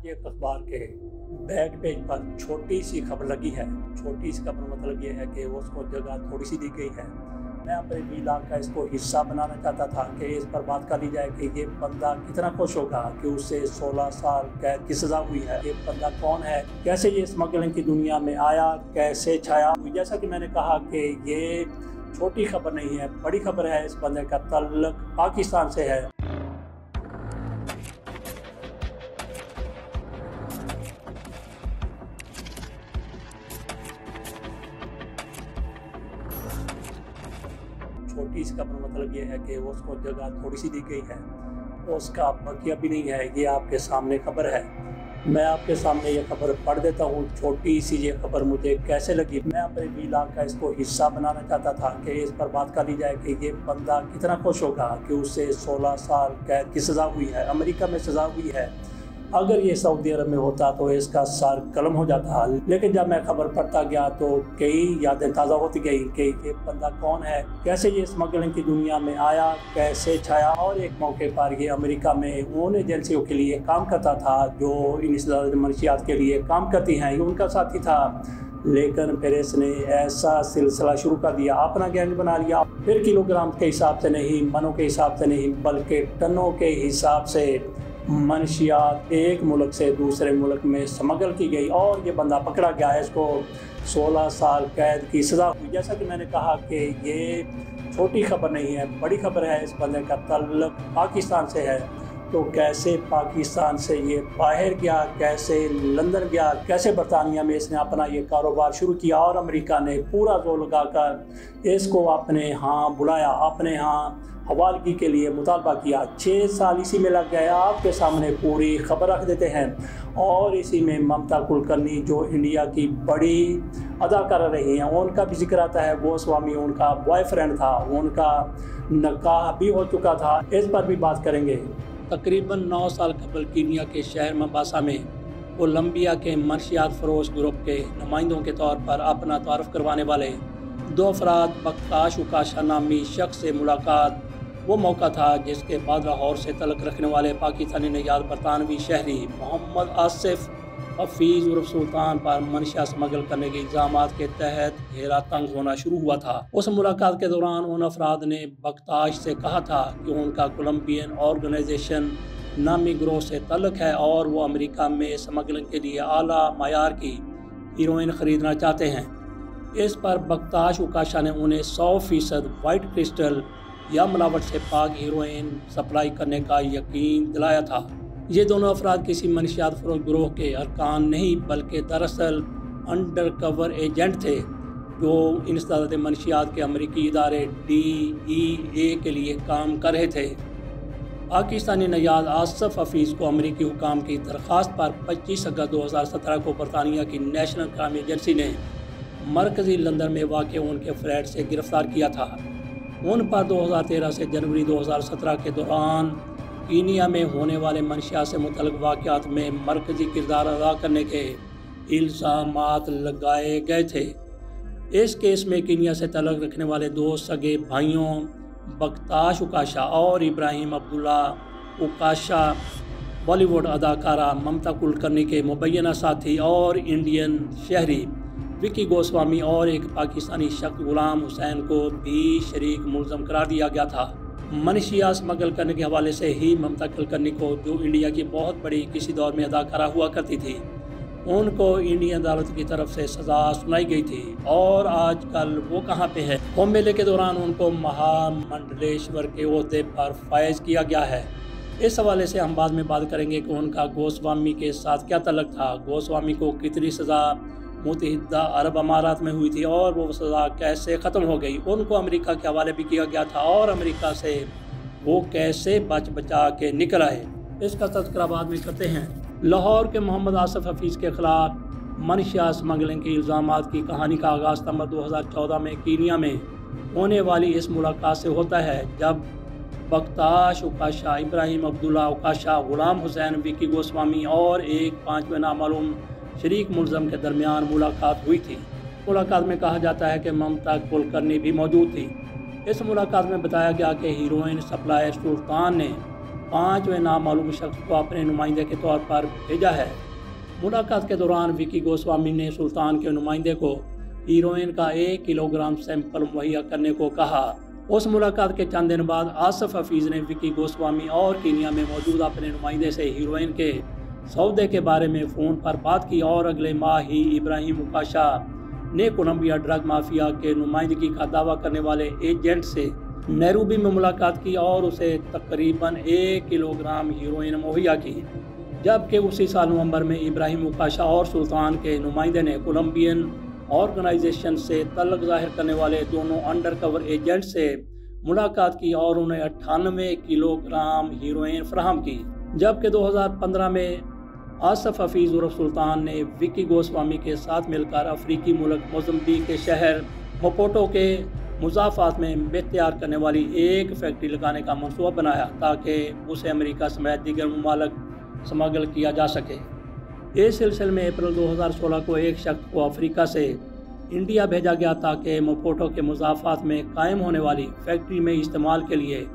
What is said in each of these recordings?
आज एक अखबार के बैक पेज पर छोटी सी खबर लगी है। छोटी सी खबर मतलब ये है कि उसको जगह थोड़ी सी दी गई है। मैं अपने वीलॉग का इसको हिस्सा बनाना चाहता था कि इस पर बात कर ली जाए कि ये बंदा कितना खुश होगा कि उसे 16 साल कैद की सज़ा हुई है। ये बंदा कौन है, कैसे ये स्मगलिंग की दुनिया में आया, कैसे छाया। जैसा कि मैंने कहा कि ये छोटी खबर नहीं है, बड़ी खबर है। इस बंदे का ताल्लुक पाकिस्तान से है। छोटी सी खबर मतलब ये है कि उसको जगह थोड़ी सी दी गई है, उसका बकिया भी नहीं है। ये आपके सामने खबर है। मैं आपके सामने ये खबर पढ़ देता हूँ। छोटी सी ये खबर मुझे कैसे लगी, मैं अपने वीलॉग का इसको हिस्सा बनाना चाहता था कि इस पर बात कर ली जाए कि ये बंदा कितना खुश होगा कि उसे 16 साल कैद की सज़ा हुई है, अमेरिका में सज़ा हुई है। अगर ये सऊदी अरब में होता तो इसका सर कलम हो जाता। लेकिन जब मैं खबर पढ़ता गया तो कई यादें ताज़ा होती गई कि ये बंदा कौन है, कैसे ये स्मगलिंग की दुनिया में आया, कैसे छाया। और एक मौके पर ये अमेरिका में उन एजेंसियों के लिए काम करता था जो इन मनशियात के लिए काम करती हैं, ये उनका साथी था। लेकिन फिर इसने ऐसा सिलसिला शुरू कर दिया, अपना गैंग बना लिया। फिर किलोग्राम के हिसाब से नहीं, मनों के हिसाब से नहीं, बल्कि टनों के हिसाब से मनशियात एक मुल्क से दूसरे मुल्क में स्मगल की गई और ये बंदा पकड़ा गया है। इसको 16 साल कैद की सज़ा हुई। जैसा कि मैंने कहा कि ये छोटी खबर नहीं है, बड़ी खबर है। इस बंदे का ताल्लुक पाकिस्तान से है। तो कैसे पाकिस्तान से ये बाहर गया, कैसे लंदन गया, कैसे बरतानिया में इसने अपना ये कारोबार शुरू किया और अमेरिका ने पूरा जोर लगाकर इसको अपने यहाँ बुलाया, अपने यहाँ हवालगी के लिए मुतालबा किया। 6 साल इसी में लग गए। आपके सामने पूरी खबर रख देते हैं। और इसी में ममता कुलकर्णी जो इंडिया की बड़ी अदाकारा रही हैं, उनका भी जिक्र आता है। गोस्वामी उनका बॉयफ्रेंड था, उनका निकाह भी हो चुका था। इस पर भी बात करेंगे। तकरीबन 9 साल कबल कीनिया के शहर मोम्बासा में कोलंबिया के मनशियात फरोश ग्रुप के नुमाइंदों के तौर पर अपना तारुफ करवाने वाले 2 अफराद बख्ताश उकाशा नामी शख्स से मुलाकात वो मौका था जिसके बाद लाहौर से तलक रखने वाले पाकिस्तानी निजात बरतानवी शहरी मोहम्मद आसिफ हफीज़ उर्फ सुल्तान पर मनशा स्मगल करने के इल्ज़ामात के तहत घेरा तंग होना शुरू हुआ था। उस मुलाकात के दौरान उन अफराद ने बख्ताश से कहा था कि उनका कोलंबियन ऑर्गेनाइजेशन नामी ग्रोह से तल्लुक़ है और वो अमेरिका में स्मगलिंग के लिए आला मायार की हीरोइन ख़रीदना चाहते हैं। इस पर बख्ताश उकाशा ने उन्हें 100% वाइट क्रिस्टल या मिलावट से पाक हीरोइन सप्लाई करने का यकीन दिलाया था। ये दोनों अफराद किसी मनशियात फरोश ग्रोह के अरकान नहीं बल्कि दरअसल अंडर कवर एजेंट थे जो इंसदाद मनशियात के अमरीकी इदारे DEA के लिए काम कर रहे थे। पाकिस्तानी नयाद आसिफ हफीज़ को अमरीकी हुकाम की दरख्वास्त पर 25 अगस्त 2017 को बरतानिया की नेशनल क्राइम एजेंसी ने मरकज़ी लंदन में वाक़ उनके फ्लैट से गिरफ़्तार किया था। उन पर 2013 से जनवरी 2017 के दौरान कीनिया में होने वाले मनशियात से मुतल्लिक़ वाक़यात में मरकज़ी किरदार अदा करने के इल्ज़ामात लगाए गए थे। इस केस में कीनिया से तल्लुक़ रखने वाले 2 सगे भाइयों बख्ताश उकाशा और इब्राहिम अब्दुल्ला उकाशा, बॉलीवुड अदाकारा ममता कुलकर्णी के मुबैना साथी और इंडियन शहरी विकी गोस्वामी और एक पाकिस्तानी शख्स गुलाम हुसैन को भी शरीक मुल्ज़म करार दिया गया था। मनशिया स्मगल करने के हवाले से ही ममता कुलकर्णी को, जो इंडिया की बहुत बड़ी किसी दौर में अदाकारा हुआ करती थी, उनको इंडियन अदालत की तरफ से सज़ा सुनाई गई थी और आजकल वो कहाँ पे है। कुंभ मेले के दौरान उनको महामंडलेश्वर के ओहदे पर फायज किया गया है। इस हवाले से हम बाद में बात करेंगे कि उनका गोस्वामी के साथ क्या तल्लुक़ था, गोस्वामी को कितनी सज़ा मुत्तहिदा अरब अमारात में हुई थी और वो सज़ा कैसे ख़त्म हो गई। उनको अमेरिका के हवाले भी किया गया था और अमेरिका से वो कैसे बचा के निकल आए, इसका तज़किरा बाद में करते हैं। लाहौर के मोहम्मद आसिफ हफीज़ के ख़िलाफ़ मनशिया स्मगलिंग के इल्ज़ामात की कहानी का आगाज़ सितंबर 2014 में कीनिया में होने वाली इस मुलाकात से होता है, जब बख्ताश उकाशा, इब्राहिम अब्दुल्ला उकाशा, गुलाम हुसैन, विकी गोस्वामी और एक 5वें नामालूम शरीक मुल्ज़म के दरमियान मुलाकात हुई थी। मुलाकात में कहा जाता है कि ममता कुलकर्णी भी मौजूद थी। इस मुलाकात में बताया गया कि हीरोइन सप्लायर सुल्तान ने 5वें नामालूम शख्स को अपने नुमाइंदे के तौर पर भेजा है। मुलाकात के दौरान विकी गोस्वामी ने सुल्तान के नुमाइंदे को हीरोइन का 1 किलोग्राम सैंपल मुहैया करने को कहा। उस मुलाकात के चंद दिन बाद आसिफ हफीज़ ने विकी गोस्वामी और कीनिया में मौजूद अपने नुमाइंदे से हीरोइन के सौदे के बारे में फ़ोन पर बात की और अगले माह ही इब्राहिम मुकाशा ने कोलंबिया ड्रग माफिया के नुमाइंदगी का दावा करने वाले एजेंट से नैरोबी में मुलाकात की और उसे तकरीबन 1 किलोग्राम हीरोइन मुहैया की। जबकि उसी साल नवंबर में इब्राहिम मुकाशा और सुल्तान के नुमाइंदे ने कोलंबियन ऑर्गेनाइजेशन से तल्लुक़ ज़ाहिर करने वाले दोनों अंडरकवर एजेंट से मुलाकात की और उन्हें 98 किलोग्राम हीरोइन फराहम की। जबकि 2015 में आसिफ हफीज़ उर्फ सुल्तान ने विकी गोस्वामी के साथ मिलकर अफ्रीकी मुल्क मोज़म्बिक के शहर मपोटो के मुज़ाफ़ात में मेथ तैयार करने वाली एक फैक्ट्री लगाने का मंसूबा बनाया ताकि उसे अमेरिका समेत दीगर ममालिक स्मगल किया जा सके। इस सिलसिले में अप्रैल 2016 को एक शख्स को अफ्रीका से इंडिया भेजा गया ताकि मपोटो के मुज़ाफ़ात में कायम होने वाली फैक्ट्री में इस्तेमाल के लिए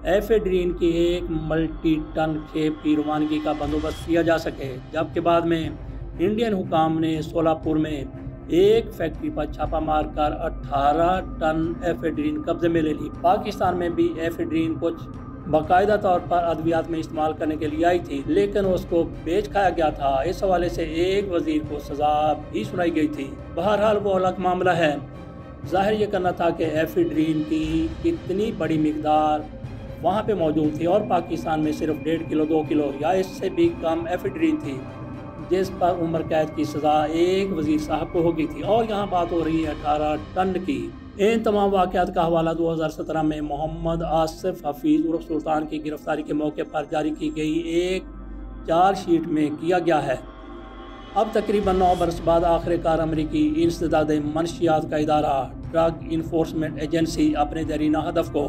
एफेड्रीन की एक मल्टी टन खेप की रवानगी का बंदोबस्त किया जा सके। जबकि बाद में इंडियन हुकाम ने सोलापुर में एक फैक्ट्री पर छापा मारकर 18 टन एफेड्रीन कब्जे में ले ली। पाकिस्तान में भी एफेड्रीन कुछ बाकायदा तौर पर अद्वियात में इस्तेमाल करने के लिए आई थी, लेकिन उसको बेच खाया गया था। इस हवाले से एक वजीर को सज़ा भी सुनाई गई थी। बहरहाल वो अलग मामला है। जाहिर ये करना था कि एफेड्रीन की कितनी बड़ी मिकदार वहाँ पे मौजूद थी और पाकिस्तान में सिर्फ 1.5 किलो 2 किलो या इससे भी कम एफेड्रीन थी, जिस पर उम्र कैद की सज़ा एक वजीर साहब को हो गई थी। और यहाँ बात हो रही है 18 टन की। इन तमाम वाक़यात का हवाला 2017 में मोहम्मद आसिफ हफीज़ उर्फ सुल्तान की गिरफ्तारी के मौके पर जारी की गई एक चार्जशीट में किया गया है। अब तकरीबन 9 बरस बाद आखिरकार अमरीकी इंसदाद मनशियात का इदारा ड्रग इन्फोर्समेंट एजेंसी अपने दरीना हदफ को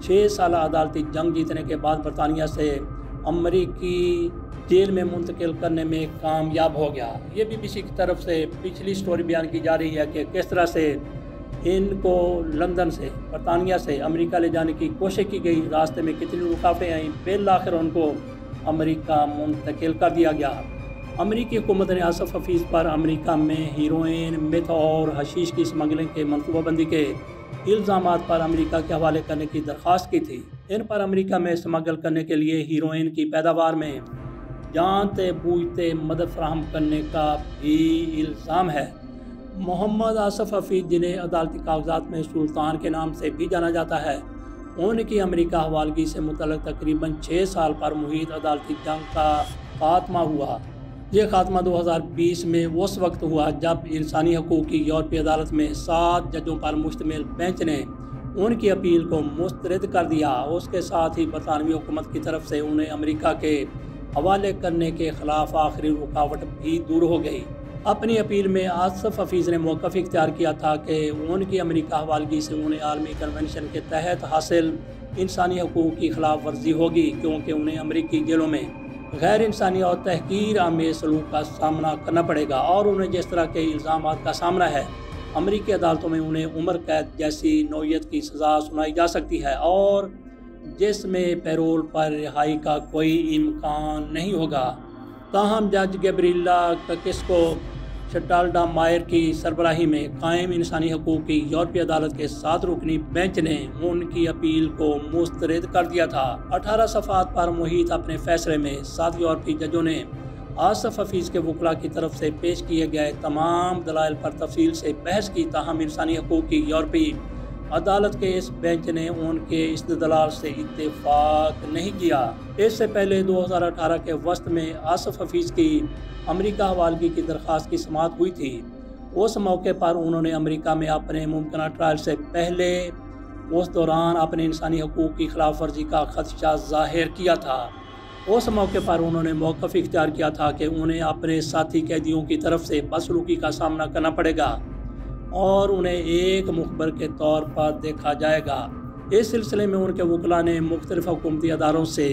6 साल अदालती जंग जीतने के बाद बरतानिया से अमरीकी जेल में मुंतकिल करने में कामयाब हो गया। ये BBC की तरफ से पिछली स्टोरी बयान की जा रही है कि किस तरह से इनको लंदन से बरतानिया से अमेरिका ले जाने की कोशिश की गई, रास्ते में कितनी रुकावटें आईं, बिल आखिर उनको अमेरिका मुंतकिल कर दिया गया। अमेरिकी हुकूमत ने आसिफ हफीज़ पर अमेरिका में हीरोइन, मेथ और हशीश की स्मगलिंग के मनसूबाबंदी के इल्ज़ामात पर अमेरिका के हवाले करने की दरख्वास्त की थी। इन पर अमेरिका में स्मगल करने के लिए हीरोइन की पैदावार में जानते बूझते मदद फराहम करने का भी इल्ज़ाम है। मोहम्मद आसिफ हफीज़, जिन्हें अदालती कागजात में सुल्तान के नाम से भी जाना जाता है, उनकी अमेरिका हवालगी से मुतल्लिक़ तकरीबन 6 साल पर मुहित अदालती जंग का खात्मा हुआ। ये खात्मा 2020 में उस वक्त हुआ जब इंसानी हकूक़ की यूरोपीय अदालत में 7 जजों पर मुश्तमिल बेंच ने उनकी अपील को मुस्तरद कर दिया। उसके साथ ही बरतानवी हुकूमत की तरफ से उन्हें अमेरिका के हवाले करने के ख़िलाफ़ आखिरी रुकावट भी दूर हो गई। अपनी अपील में आसिफ हफीज़ ने मौक़िफ़ इख्तियार किया था कि उनकी अमेरिका हवालगी से उन्हें आलमी कन्वेंशन के तहत हासिल इंसानी हकूक़ की खिलाफ वर्जी होगी, क्योंकि उन्हें अमेरिकी जेलों में गैर इंसानी और तहकीर आमेज़ सलूक का सामना करना पड़ेगा और उन्हें जिस तरह के इल्ज़ामात का सामना है, अमेरिकी अदालतों में उन्हें उम्र कैद जैसी नौयत की सज़ा सुनाई जा सकती है और जिसमें पैरोल पर रिहाई का कोई इम्कान नहीं होगा। ताहम जज गैब्रिएला ककिस्को शटाल्डा मायर की सरबराही में कायम इंसानी हकूक़ की यूरोपीय अदालत के 7 रुकनी बेंच ने उनकी अपील को मुस्तरद कर दिया था। 18 सफ़ात पर मुहित अपने फैसले में 7 यूरोपीय जजों ने आसिफ हफीज़ के वकला की तरफ से पेश किए गए तमाम दलाइल पर तफसील से बहस की। ताहम इंसानी हकूक़ की यूरोपीय अदालत के इस बेंच ने उनके इस्तदलाल से इत्तेफाक नहीं किया। इससे पहले 2018 के वस्त में आसिफ हफीज़ की अमेरिका हवालगी की दरख्वास्त की समाअत हुई थी। उस मौके पर उन्होंने अमेरिका में अपने मुमकिन ट्रायल से पहले उस दौरान अपने इंसानी हकूक़ की खिलाफ वर्जी का खदशा ज़ाहिर किया था। उस मौके पर उन्होंने मौक़िफ़ इख्तियार किया था कि उन्हें अपने साथी कैदियों की तरफ से बदसलूकी का सामना करना पड़ेगा और उन्हें एक मुखबर के तौर पर देखा जाएगा। इस सिलसिले में उनके वकला ने मुख्तलिफ हुकूमती अदारों से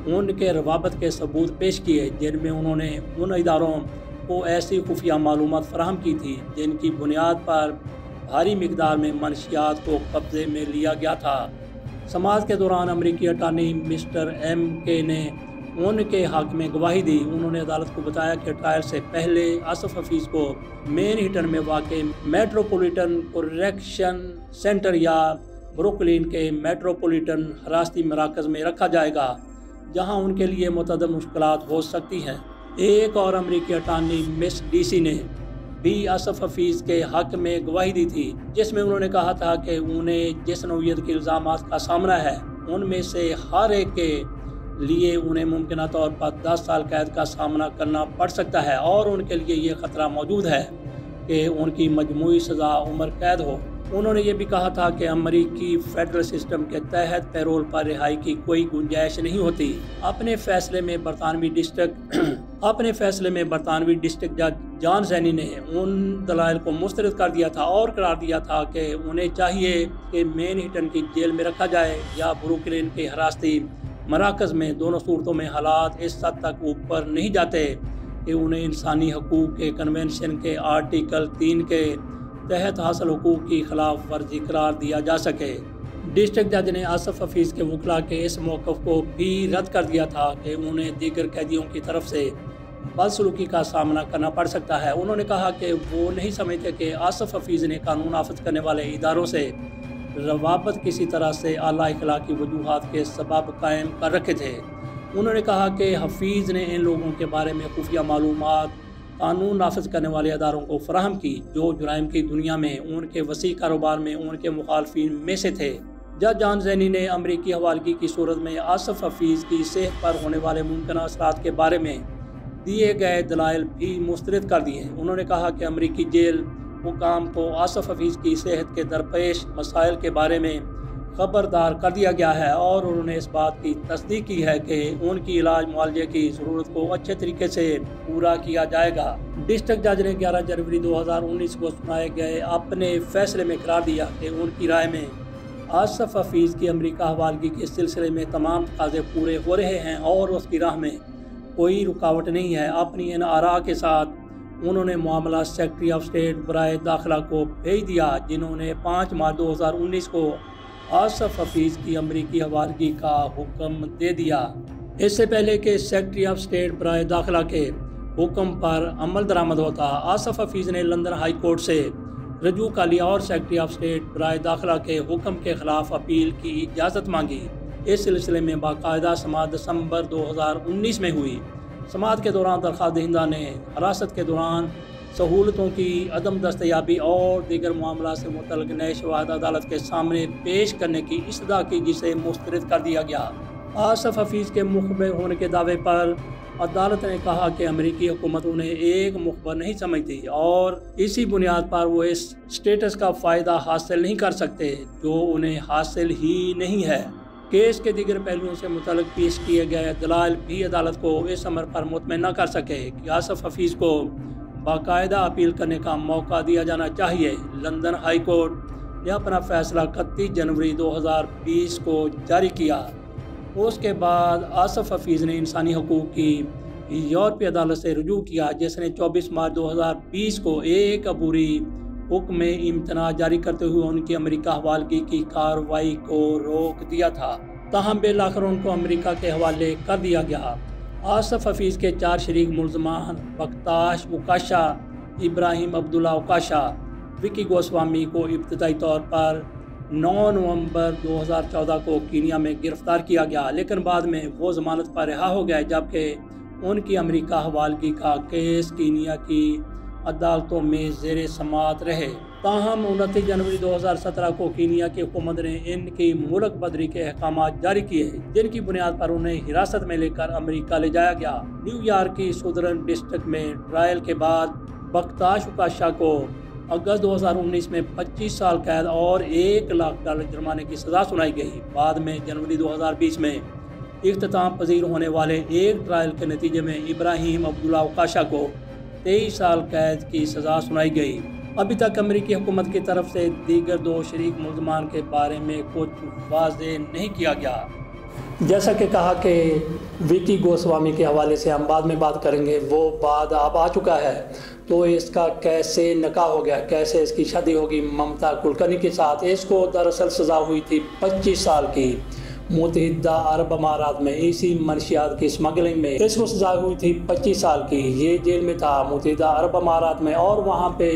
उनके रवाबत के सबूत पेश किए, जिनमें उन्होंने उन इदारों को ऐसी खुफिया मालूमात फराहम की थी जिनकी बुनियाद पर भारी मिकदार में मनशियात को कब्ज़े में लिया गया था। समाअत के दौरान अमरीकी अटार्नी मिस्टर MK ने उनके हक में गवाही दी। उन्होंने अदालत को बताया कि ट्रायल से पहले आसिफ हफीज़ को मैनहट्टन में वाक़ मेट्रोपॉलिटन करेक्शन सेंटर या ब्रुकलिन के मेट्रोपॉलिटन हिरासती मराकज़ में रखा जाएगा, जहां उनके लिए मुतअद्दिद मुश्किलात हो सकती हैं। एक और अमरीकी अटार्नी मिस DC ने भी आसिफ हफीज़ के हक में गवाही दी थी, जिसमें उन्होंने कहा था कि उन्हें जिस नौइयत के इल्ज़ामात का सामना है उनमें से हर एक के लिए उन्हें मुमकिन तौर पर 10 साल कैद का सामना करना पड़ सकता है और उनके लिए ये ख़तरा मौजूद है कि उनकी मजमूई सज़ा उम्र कैद हो। उन्होंने ये भी कहा था कि अमरीकी फेडरल सिस्टम के तहत पैरोल पर रिहाई की कोई गुंजाइश नहीं होती। अपने फैसले में बरतानवी डिस्ट्रिक्ट जज जॉन ज़ैनी ने उन दलाइल को मुस्तरद कर दिया था और करार दिया था कि उन्हें चाहिए कि मैनहट्टन की जेल में रखा जाए या ब्रुकलिन के हिरासती मराकज़ में। दोनों सूरतों में हालात इस हद तक ऊपर नहीं जाते कि उन्हें इंसानी हकूक़ के कन्वेंशन के आर्टिकल 3 के तहत हासिल हुकूक की खिलाफ वर्जी करार दिया जा सके। डिस्ट्रिक्ट जज ने आसिफ हफीज़ के वकला के इस मौक़िफ़ को भी रद्द कर दिया था कि उन्हें दीगर कैदियों की तरफ से बदसलूकी का सामना करना पड़ सकता है। उन्होंने कहा कि वो नहीं समझते कि आसिफ हफीज़ ने कानून नाफिज करने वाले इदारों से रवाबत किसी तरह से आला इखलाकी वजूहात के सबब कायम कर रखे थे। उन्होंने कहा कि हफीज़ ने इन लोगों के बारे में खुफिया मालूमात कानून नाफिज करने वाले अदारों को फराहम की जो जुराइम की दुनिया में उनके वसी कारोबार में उनके मुखालफिन में से थे। जज जॉन ज़ैनी ने अमरीकी हवालगी की सूरत में आसिफ हफीज़ की सेहत पर होने वाले मुमकिन असरात के बारे में दिए गए दलाइल भी मुस्तरद कर दिए। उन्होंने कहा कि अमरीकी जेल हुकाम को आसिफ हफीज़ की सेहत के दरपेश मसाइल के बारे में खबरदार कर दिया गया है और उन्होंने इस बात की तस्दीक की है कि उनकी इलाज मुआलजे की ज़रूरत को अच्छे तरीके से पूरा किया जाएगा। डिस्ट्रिक्ट जज ने 11 जनवरी 2019 को सुनाए गए अपने फैसले में करार दिया कि उनकी राय में आसिफ हफीज़ की अमरीका हवालगी के सिलसिले में तमाम तकाज़े पूरे हो रहे हैं और उसकी राह में कोई रुकावट नहीं है। अपनी इन आरा के साथ उन्होंने मामला सेक्रेटरी ऑफ स्टेट बराए दाखिला को भेज दिया, जिन्होंने 5 मार्च 2019 को आसिफ हफीज़ की अमरीकी हवालगी का हुक्म दे दिया। इससे पहले कि सेक्रेटरी ऑफ स्टेट बराए दाखिला के हुक्म पर अमल दरामद होता, आसिफ हफीज़ ने लंदन हाई कोर्ट से रजू कर लिया और सेक्रेटरी ऑफ स्टेट बराए दाखिला के हुक्म के खिलाफ अपील की इजाज़त मांगी। इस सिलसिले में बाकायदा समाअत दिसंबर 2019 में हुई। समाअत के दौरान दरख्वास्त दहिंदा ने हिरासत के दौरान सहूलतों की अदम दस्तयाबी और दीगर मामला से मुतल्लिक़ नए शवाहिद अदालत के सामने पेश करने की इस्तदा की, जिसे मुस्तरद कर दिया गया। आसिफ हफीज़ के मुखबिर होने के दावे पर अदालत ने कहा कि अमरीकी हुकूमत उन्हें एक मुखबिर नहीं समझती और इसी बुनियाद पर वो इस स्टेटस का फ़ायदा हासिल नहीं कर सकते जो उन्हें हासिल ही नहीं है। केस के दीगर पहलुओं से मुतल्लिक़ पेश किए गए दलाइल भी अदालत को इस अमर पर मुतमईन न कर सके कि आसिफ हफीज़ को बाकायदा अपील करने का मौका दिया जाना चाहिए। लंदन हाई कोर्ट ने अपना फैसला 31 जनवरी 2020 को जारी किया। उसके बाद आसिफ हफीज़ ने इंसानी हकूक़ की यूरोपीय अदालत से रुजू किया, जिसने 24 मार्च 2020 को एक अबूरी हुक्म इम्तना जारी करते हुए उनकी अमेरिका हवालगी की कार्रवाई को रोक दिया था। ताहम बिलाखिर उनको अमेरिका के हवाले कर दिया गया। आसिफ हफीज़ के 4 शरीक मुल्ज़मान बख्ताश उकाशा, इब्राहिम अब्दुल्ला उकाशा, विकी गोस्वामी को इब्तदाई तौर पर 9 नवंबर 2014 को कीनिया में गिरफ्तार किया गया, लेकिन बाद में वो ज़मानत पर रिहा हो गए, जबकि उनकी अमेरिका हवालगी का केस कीनिया की अदालतों में ज़ेर समाअत रहे। ताहम 29 जनवरी 2017 को कीनिया की हुकूमत ने इनकी मुल्क बदरी के अहकाम जारी किए, जिनकी बुनियाद पर उन्हें हिरासत में लेकर अमेरिका ले जाया गया। न्यूयॉर्क की सुदर्न डिस्ट्रिक्ट में ट्रायल के बाद बख्ताश उकाशा को अगस्त 2019 में 25 साल कैद और $1 लाख जुर्माने की सज़ा सुनाई गई। बाद में जनवरी 2020 में इख्तिताम पजीर होने वाले एक ट्रायल के नतीजे में इब्राहिम अब्दुल्ला उकाशा को 23 साल कैद की सज़ा सुनाई गई। अभी तक अमेरिकी हुकूमत की तरफ से दीगर 2 शरीक मुल्ज़मान के बारे में कुछ वाज़ेह नहीं किया गया। जैसा कि कहा कि विकी गोस्वामी के हवाले से हम बाद में बात करेंगे, वो बाद अब आ चुका है। तो इसका कैसे निकाह हो गया, कैसे इसकी शादी होगी ममता कुलकर्णी के साथ। इसको दरअसल सज़ा हुई थी 25 साल की मुत्तहिदा अरब अमारात में इसी मनशियात की स्मगलिंग में। इसको सज़ा हुई थी 25 साल की। ये जेल में था मुत्तहिदा अरब अमारात में, और वहाँ पे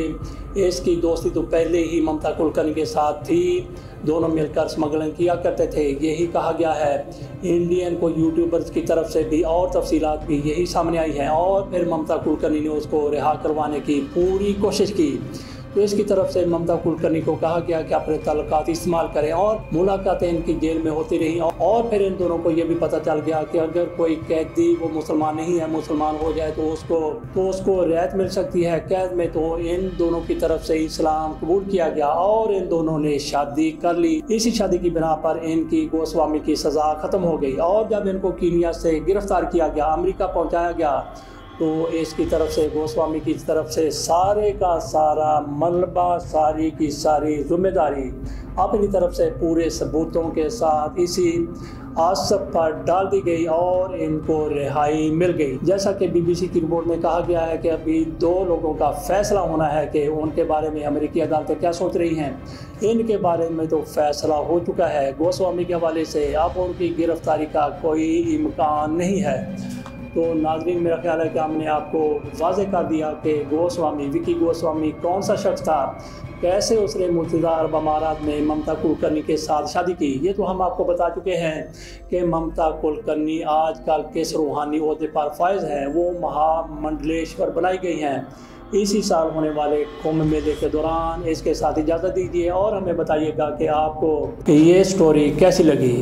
इसकी दोस्ती तो पहले ही ममता कुलकर्णी के साथ थी। दोनों मिलकर स्मगलिंग किया करते थे, यही कहा गया है। इंडियन को यूट्यूबर्स की तरफ से भी और तफसीलात भी यही सामने आई हैं, और फिर ममता कुलकर्णी ने उसको रिहा करवाने की पूरी कोशिश की। तो इसकी तरफ से ममता कुलकर्णी को कहा गया कि अपने तल्लुकात इस्तेमाल करें, और मुलाकातें इनकी जेल में होती रहीं। और फिर इन दोनों को ये भी पता चल गया कि अगर कोई कैदी वो मुसलमान नहीं है, मुसलमान हो जाए तो उसको रियायत मिल सकती है कैद में। तो इन दोनों की तरफ से इस्लाम कबूल किया गया और इन दोनों ने शादी कर ली। इसी शादी की बिना पर इनकी गोस्वामी की सज़ा ख़त्म हो गई, और जब इनको कीनिया से गिरफ्तार किया गया, अमेरिका पहुँचाया गया, तो इसकी तरफ से गोस्वामी की तरफ से सारे का सारा मलबा, सारी की सारी जिम्मेदारी अपनी तरफ से पूरे सबूतों के साथ इसी आसफ पर डाल दी गई और इनको रिहाई मिल गई। जैसा कि बीबीसी की रिपोर्ट में कहा गया है कि अभी 2 लोगों का फैसला होना है कि उनके बारे में अमेरिकी अदालतें क्या सोच रही हैं। इनके बारे में तो फैसला हो चुका है गोस्वामी के हवाले से, अब उनकी गिरफ्तारी का कोई इम्कान नहीं है। तो नाज़रीन, मेरा ख्याल है कि हमने आपको वाज़ेह कर दिया कि गोस्वामी, विकी गोस्वामी कौन सा शख्स था, कैसे उसने मुत्तहिदा अरब अमारात में ममता कुलकर्णी के साथ शादी की। ये तो हम आपको बता चुके हैं कि ममता कुलकर्णी आजकल किस रूहानी ओहदे पर फायज हैं। वो महामंडलेश्वर बनाई गई हैं इसी साल होने वाले कुंभ मेले के दौरान। इसके साथ इजाज़त दीजिए और हमें बताइएगा कि आपको ये स्टोरी कैसी लगी।